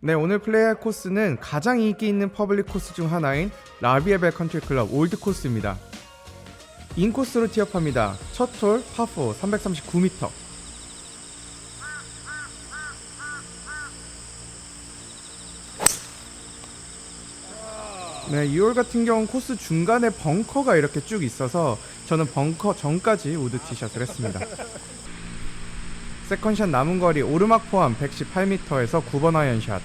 네, 오늘 플레이할 코스는 가장 인기 있는 퍼블릭 코스 중 하나인 라비에벨 컨트리 클럽 올드 코스입니다. 인코스로 티업합니다. 첫 홀 파4 339m. 네, 2홀 같은 경우는 코스 중간에 벙커가 이렇게 쭉 있어서 저는 벙커 전까지 우드 티샷을 했습니다. 세컨샷 남은 거리 오르막 포함 118m에서 9번 아이언샷.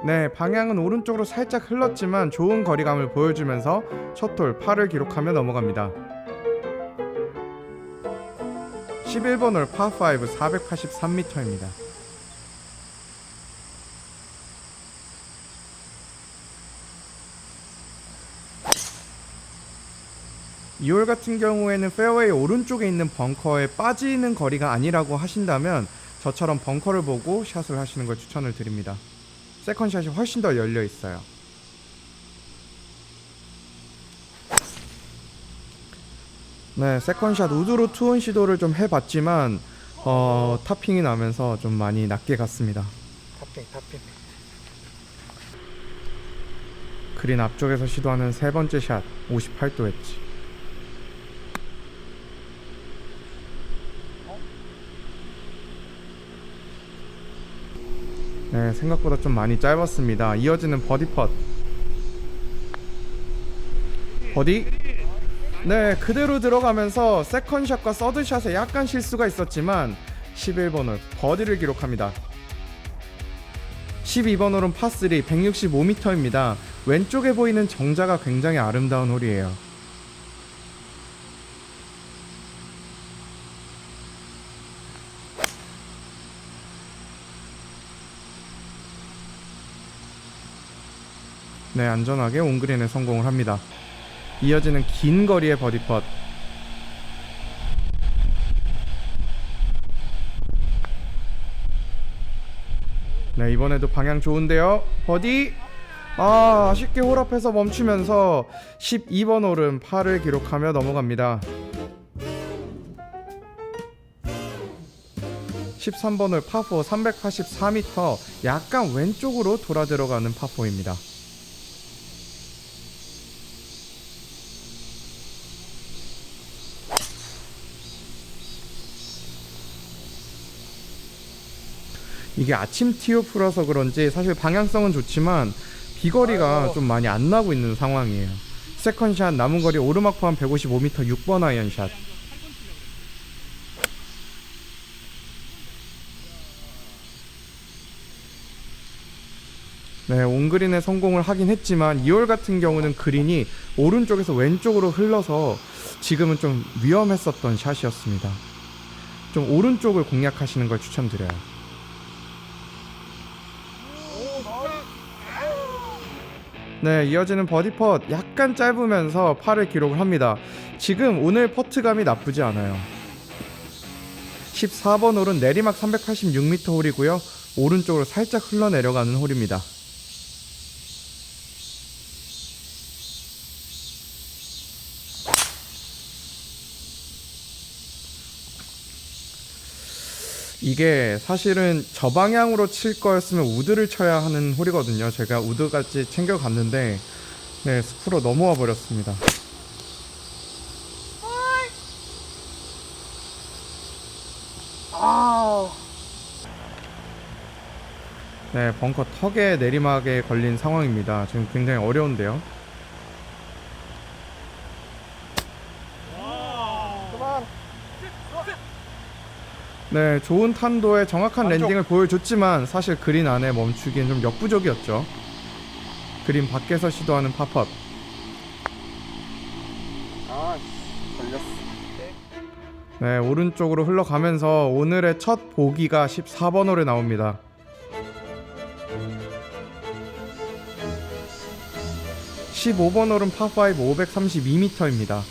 네, 방향은 오른쪽으로 살짝 흘렀지만 좋은 거리감을 보여주면서 첫 홀 파를 기록하며 넘어갑니다. 11번 홀 파5 483m입니다. 이 홀 같은 경우에는 페어웨이 오른쪽에 있는 벙커에 빠지는 거리가 아니라고 하신다면 저처럼 벙커를 보고 샷을 하시는 걸 추천을 드립니다. 세컨샷이 훨씬 더 열려 있어요. 네, 세컨샷 우드로 투온 시도를 좀 해봤지만 탑핑이 나면서 좀 많이 낮게 갔습니다. 탑핑. 그린 앞쪽에서 시도하는 세 번째 샷 58도 웨지. 네, 생각보다 좀 많이 짧았습니다. 이어지는 버디 펫. 버디. 네, 그대로 들어가면서 세컨샷과 서드샷에 약간 실수가 있었지만 11번 홀 버디를 기록합니다. 12번 홀은 파3 165m입니다. 왼쪽에 보이는 정자가 굉장히 아름다운 홀이에요. 네, 안전하게 온그린에 성공을 합니다. 이어지는 긴 거리의 버디 펫. 네, 이번에도 방향 좋은데요. 버디. 아쉽게 홀 앞에서 멈추면서 12번 홀은 파를 기록하며 넘어갑니다. 13번 홀 파4 384m, 약간 왼쪽으로 돌아 들어가는 파4입니다. 이게 아침 티오프라서 그런지 사실 방향성은 좋지만 비거리가 좀 많이 안 나고 있는 상황이에요. 세컨샷 남은 거리 오르막 포함 155m 6번 아이언샷. 네, 온그린에 성공을 하긴 했지만 2홀 같은 경우는 그린이 오른쪽에서 왼쪽으로 흘러서 지금은 좀 위험했었던 샷이었습니다. 좀 오른쪽을 공략하시는 걸 추천드려요. 네, 이어지는 버디 펫 약간 짧으면서 파를 기록을 합니다. 지금 오늘 퍼트감이 나쁘지 않아요. 14번 홀은 내리막 386m 홀이고요. 오른쪽으로 살짝 흘러내려가는 홀입니다. 이게 사실은 저 방향으로 칠 거였으면 우드를 쳐야 하는 홀이거든요. 제가 우드까지 챙겨갔는데 네, 숲으로 넘어와 버렸습니다. 네, 벙커 턱에 내리막에 걸린 상황입니다. 지금 굉장히 어려운데요. 네, 좋은 탄도에 정확한 랜딩을 보여줬지만 사실 그린 안에 멈추기엔 좀 역부족이었죠. 그린 밖에서 시도하는 팝업. 걸렸어. 네, 오른쪽으로 흘러가면서 오늘의 첫 보기가 14번 홀에 나옵니다. 15번 홀은 파5 532m입니다.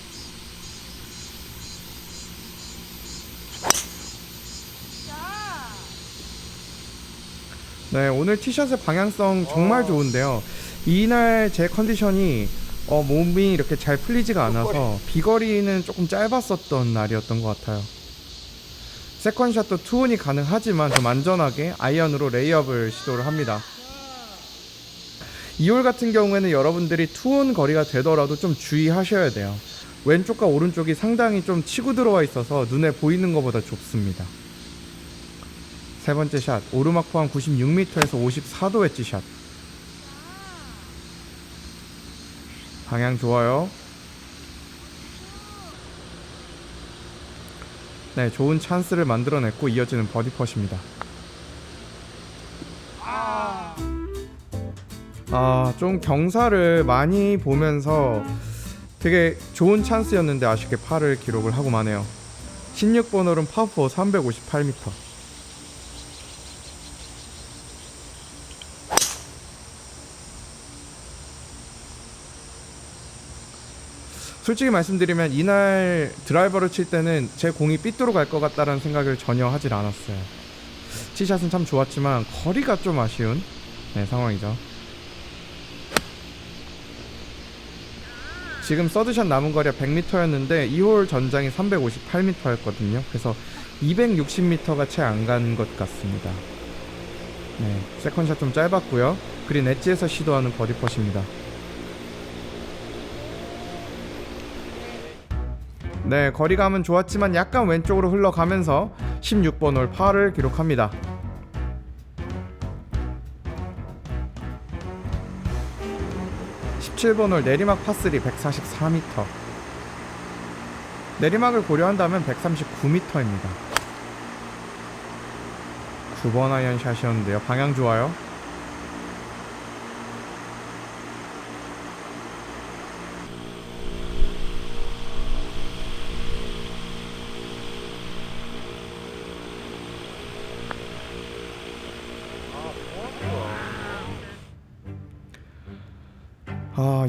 네, 오늘 티샷의 방향성 정말 좋은데요. 이날 제 컨디션이 몸이 이렇게 잘 풀리지가 않아서 비거리는 조금 짧았었던 날이었던 것 같아요. 세컨샷도 투혼이 가능하지만 좀 안전하게 아이언으로 레이업을 시도를 합니다. 2홀 같은 경우에는 여러분들이 투혼 거리가 되더라도 좀 주의하셔야 돼요. 왼쪽과 오른쪽이 상당히 좀 치고 들어와 있어서 눈에 보이는 것보다 좁습니다. 세 번째 샷, 오르막 포함 96m에서 54도 웨지 샷. 방향 좋아요. 네, 좋은 찬스를 만들어냈고 이어지는 버디 펫입니다. 좀 경사를 많이 보면서 되게 좋은 찬스였는데 아쉽게 파를 기록을 하고 마네요. 16번 홀은 파4 358m. 솔직히 말씀드리면 이날 드라이버를 칠 때는 제 공이 삐뚤어 갈 것 같다는 생각을 전혀 하질 않았어요. 티샷은 참 좋았지만 거리가 좀 아쉬운 상황이죠. 지금 서드샷 남은 거리가 100m였는데 2홀 전장이 358m였거든요. 그래서 260m가 채 안 간 것 같습니다. 네, 세컨샷 좀 짧았고요. 그린 엣지에서 시도하는 버디 펫입니다. 네, 거리감은 좋았지만 약간 왼쪽으로 흘러가면서 16번 홀 파를 기록합니다. (17번) 홀 내리막 파3 144m. 내리막을 고려한다면 139m입니다. 9번 아이언 샷이었는데요. 방향 좋아요.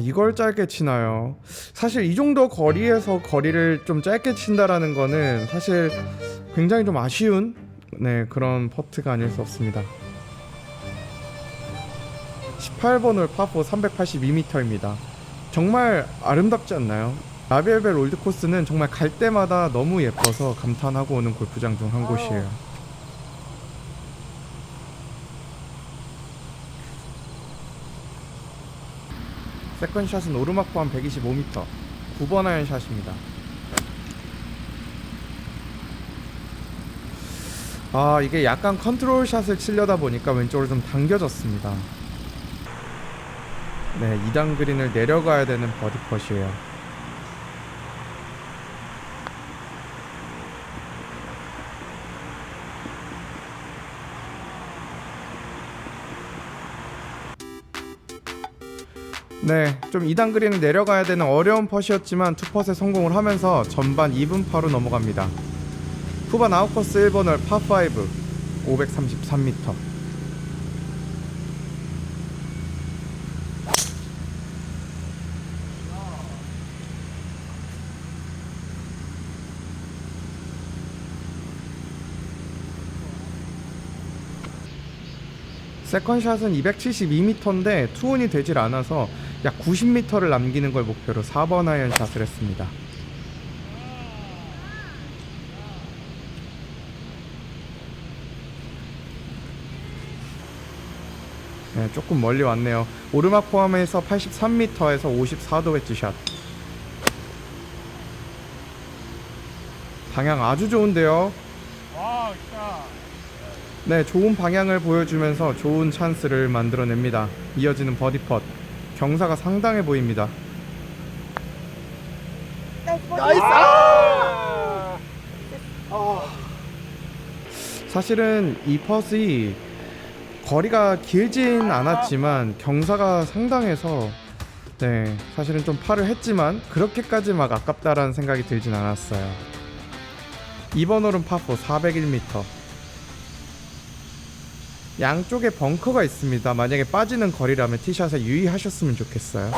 이걸 짧게 치나요? 사실 이 정도 거리에서 거리를 좀 짧게 친다라는 거는 사실 굉장히 좀 아쉬운 그런 퍼트가 아닐 수 없습니다. 18번 홀 파4 382m입니다. 정말 아름답지 않나요? 라비엘벨 올드코스는 정말 갈 때마다 너무 예뻐서 감탄하고 오는 골프장 중 한 곳이에요. 세컨샷은 오르막 포함 125m 9번 아이언 샷입니다. 이게 약간 컨트롤 샷을 치려다 보니까 왼쪽으로 좀 당겨졌습니다. 네, 2단 그린을 내려가야 되는 버디 펫이에요. 네, 좀 2단 그린을 내려가야 되는 어려운 펫이었지만 투펫에 성공을 하면서 전반 2분파로 넘어갑니다. 후반 아웃코스 1번 홀 파5 533m. 세컨샷은 272m인데 투혼이 되질 않아서 약 90m를 남기는 걸 목표로 4번 아이언 샷을 했습니다. 네, 조금 멀리 왔네요. 오르막 포함해서 83m에서 54도 웨지 샷. 방향 아주 좋은데요. 네, 좋은 방향을 보여주면서 좋은 찬스를 만들어냅니다. 이어지는 버디 펫. 경사가 상당해 보입니다. 나이스! 사실은 이 펫이 거리가 길진 않았지만 경사가 상당해서 사실은 좀 파를 했지만 그렇게까지 막 아깝다라는 생각이 들진 않았어요. 2번 홀은 파4 401m. 양쪽에 벙커가 있습니다. 만약에 빠지는 거리라면 티샷에 유의하셨으면 좋겠어요.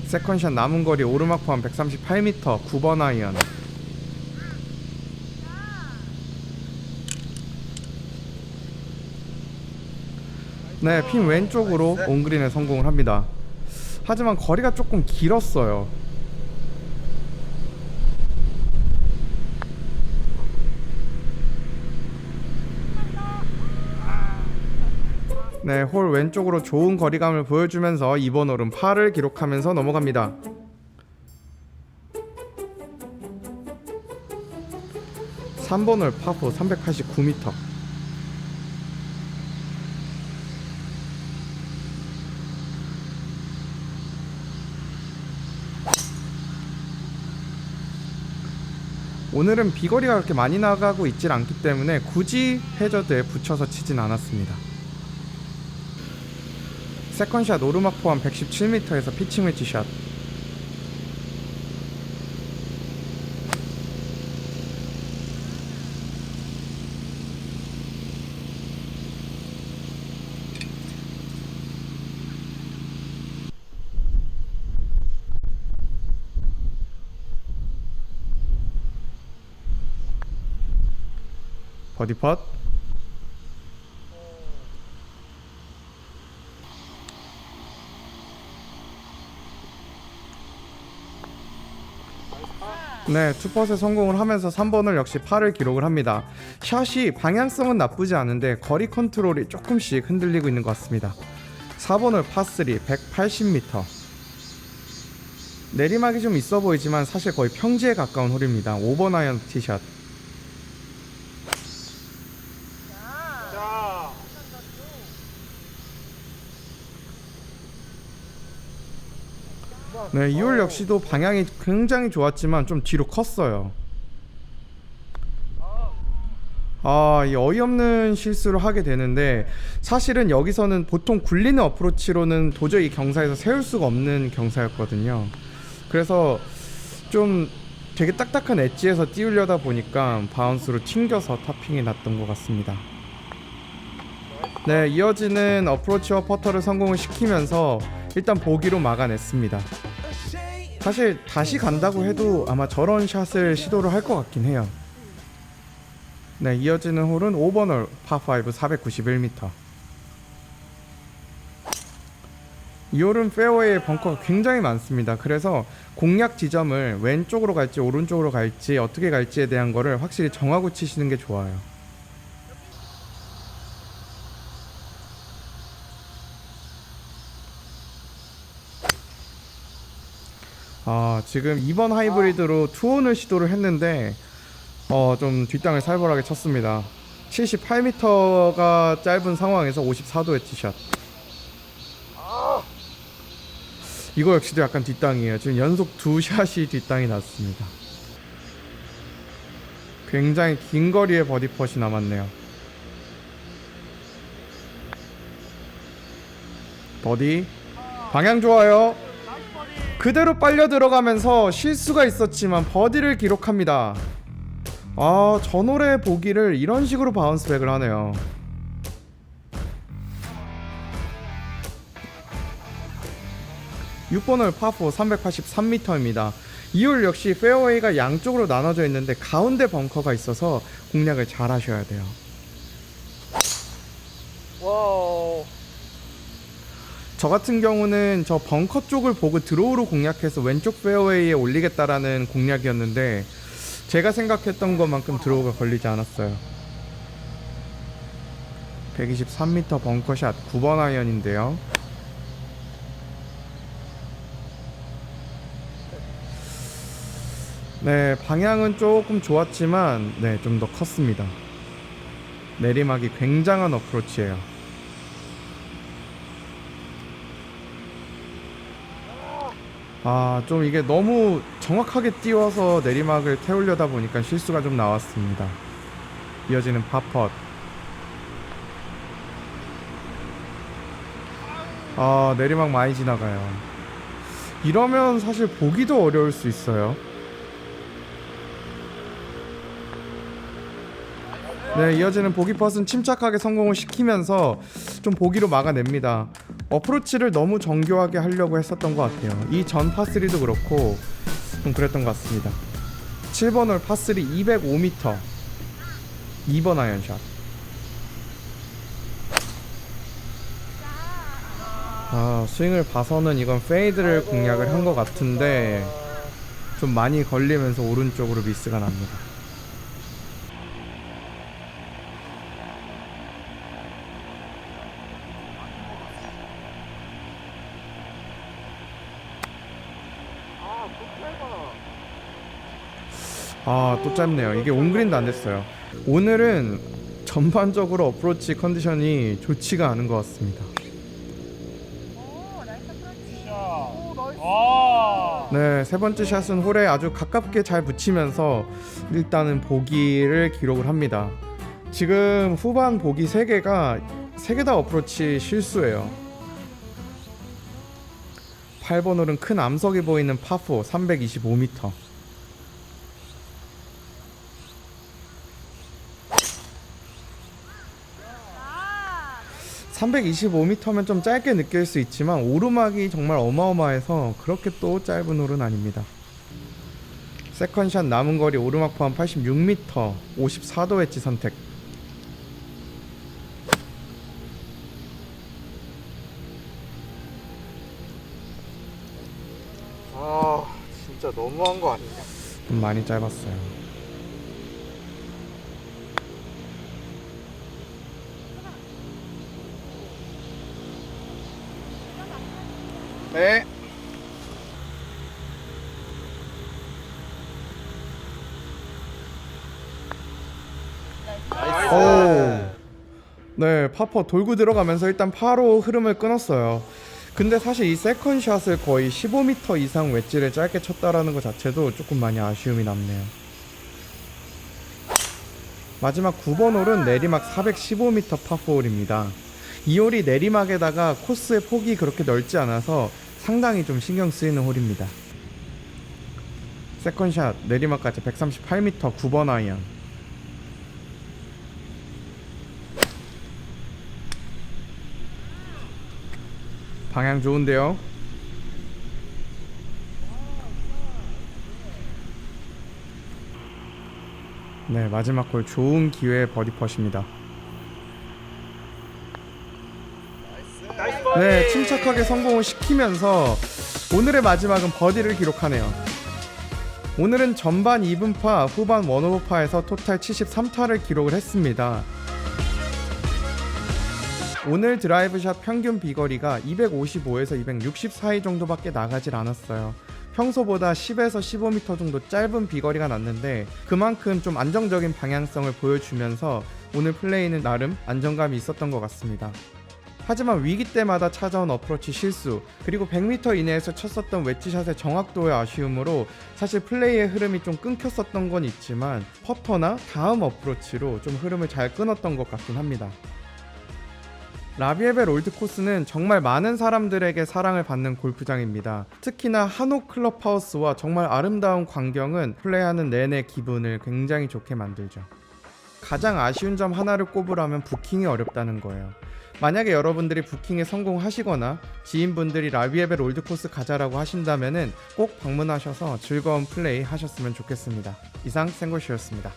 세컨샷 남은 거리 오르막 포함 138m 9번 아이언. 네, 핀 왼쪽으로 온그린에 성공을 합니다. 하지만 거리가 조금 길었어요. 네, 홀 왼쪽으로 좋은 거리감을 보여주면서 2번 홀은 파를 기록하면서 넘어갑니다. (3번) 홀 파4 389m. 오늘은 비거리가 그렇게 많이 나가고 있질 않기 때문에 굳이 해저드에 붙여서 치진 않았습니다. 세컨샷 오르막 포함 117m에서 피칭 웨지샷. 버디 펫. 네, 투펫에 성공을 하면서 3번을 역시 파를 기록을 합니다. 샷이 방향성은 나쁘지 않은데 거리 컨트롤이 조금씩 흔들리고 있는 것 같습니다. 4번을 파3 180m. 내리막이 좀 있어 보이지만 사실 거의 평지에 가까운 홀입니다. 5번 아이언 티샷. 네, 이 홀 역시도 방향이 굉장히 좋았지만 좀 뒤로 컸어요. 이 어이없는 실수를 하게 되는데, 사실은 여기서는 보통 굴리는 어프로치로는 도저히 경사에서 세울 수가 없는 경사였거든요. 그래서 좀 되게 딱딱한 엣지에서 띄우려다 보니까 바운스로 튕겨서 타핑이 났던 것 같습니다. 네, 이어지는 어프로치와 퍼터를 성공을 시키면서 일단 보기로 막아냈습니다. 사실 다시 간다고 해도 아마 저런 샷을 시도를 할 것 같긴 해요. 네, 이어지는 홀은 5번 홀 파5 491m. 이 홀은 페어웨이에 벙커가 굉장히 많습니다. 그래서 공략 지점을 왼쪽으로 갈지 오른쪽으로 갈지 어떻게 갈지에 대한 거를 확실히 정하고 치시는 게 좋아요. 지금 2번 하이브리드로 투혼을 시도를 했는데 좀 뒷땅을 살벌하게 쳤습니다. 78m가 짧은 상황에서 54도의 티샷. 이거 역시도 약간 뒷땅이에요. 지금 연속 두 샷이 뒷땅이 났습니다. 굉장히 긴 거리의 버디 펫이 남았네요. 버디 방향 좋아요. 그대로 빨려 들어가면서 실수가 있었지만 버디를 기록합니다. 전홀의 보기를 이런 식으로 바운스백을 하네요. (6번홀) 파4 383m입니다. 이 홀 역시 페어웨이가 양쪽으로 나눠져 있는데 가운데 벙커가 있어서 공략을 잘 하셔야 돼요. 와우. 저 같은 경우는 저 벙커 쪽을 보고 드로우로 공략해서 왼쪽 페어웨이에 올리겠다라는 공략이었는데 제가 생각했던 것만큼 드로우가 걸리지 않았어요. 123m 벙커샷 9번 아이언인데요. 네, 방향은 조금 좋았지만 네, 좀 더 컸습니다. 내리막이 굉장한 어프로치예요. 좀 이게 너무 정확하게 띄워서 내리막을 태우려다 보니까 실수가 좀 나왔습니다. 이어지는 파펫. 내리막 많이 지나가요. 이러면 사실 보기도 어려울 수 있어요. 네, 이어지는 보기 퍼스는 침착하게 성공을 시키면서 좀 보기로 막아냅니다. 어프로치를 너무 정교하게 하려고 했었던 것 같아요. 이 전 파3도 그렇고 좀 그랬던 것 같습니다. 7번 홀 파3 205m 2번 아이언샷. 스윙을 봐서는 이건 페이드를 공략을 한 것 같은데 좀 많이 걸리면서 오른쪽으로 미스가 납니다. 또 짧네요. 이게 온그린도 안 됐어요. 오늘은 전반적으로 어프로치 컨디션이 좋지가 않은 것 같습니다. 네, 세 번째 샷은 홀에 아주 가깝게 잘 붙이면서 일단은 보기를 기록을 합니다. 지금 후반 보기 3개가 3개 다 어프로치 실수예요. 8번 홀은 큰 암석이 보이는 파4 325m. (325m면) 좀 짧게 느낄 수 있지만 오르막이 정말 어마어마해서 그렇게 또 짧은 홀은 아닙니다. 세컨샷 남은 거리 오르막 포함 86m 54도 웨지 선택. 진짜 너무한 거 아니냐? 좀 많이 짧았어요. 네. 네, 파퍼 돌고 들어가면서 일단 파로 흐름을 끊었어요. 근데 사실 이 세컨샷을 거의 15m 이상 웨지를 짧게 쳤다라는 것 자체도 조금 많이 아쉬움이 남네요. 마지막 9번 홀은 내리막 415m 파4홀입니다. 이 홀이 내리막에다가 코스의 폭이 그렇게 넓지 않아서 상당히 좀 신경 쓰이는 홀입니다. 세컨샷 내리막까지 138m 9번 아이언. 방향 좋은데요? 네, 마지막 홀 좋은 기회의 버디 펫입니다. 네, 침착하게 성공을 시키면서 오늘의 마지막은 버디를 기록하네요. 오늘은 전반 2분파, 후반 1오버파에서 토탈 73타를 기록을 했습니다. 오늘 드라이브샷 평균 비거리가 255에서 260 사이 정도밖에 나가질 않았어요. 평소보다 10에서 15m 정도 짧은 비거리가 났는데 그만큼 좀 안정적인 방향성을 보여주면서 오늘 플레이는 나름 안정감이 있었던 것 같습니다. 하지만 위기 때마다 찾아온 어프로치 실수, 그리고 100m 이내에서 쳤었던 웨지샷의 정확도의 아쉬움으로 사실 플레이의 흐름이 좀 끊겼었던 건 있지만 퍼터나 다음 어프로치로 좀 흐름을 잘 끊었던 것 같긴 합니다. 라비에벨 올드코스는 정말 많은 사람들에게 사랑을 받는 골프장입니다. 특히나 한옥 클럽하우스와 정말 아름다운 광경은 플레이하는 내내 기분을 굉장히 좋게 만들죠. 가장 아쉬운 점 하나를 꼽으라면 부킹이 어렵다는 거예요. 만약에 여러분들이 부킹에 성공하시거나 지인분들이 라비에벨 올드코스 가자라고 하신다면은 꼭 방문하셔서 즐거운 플레이 하셨으면 좋겠습니다. 이상 생골쇼였습니다.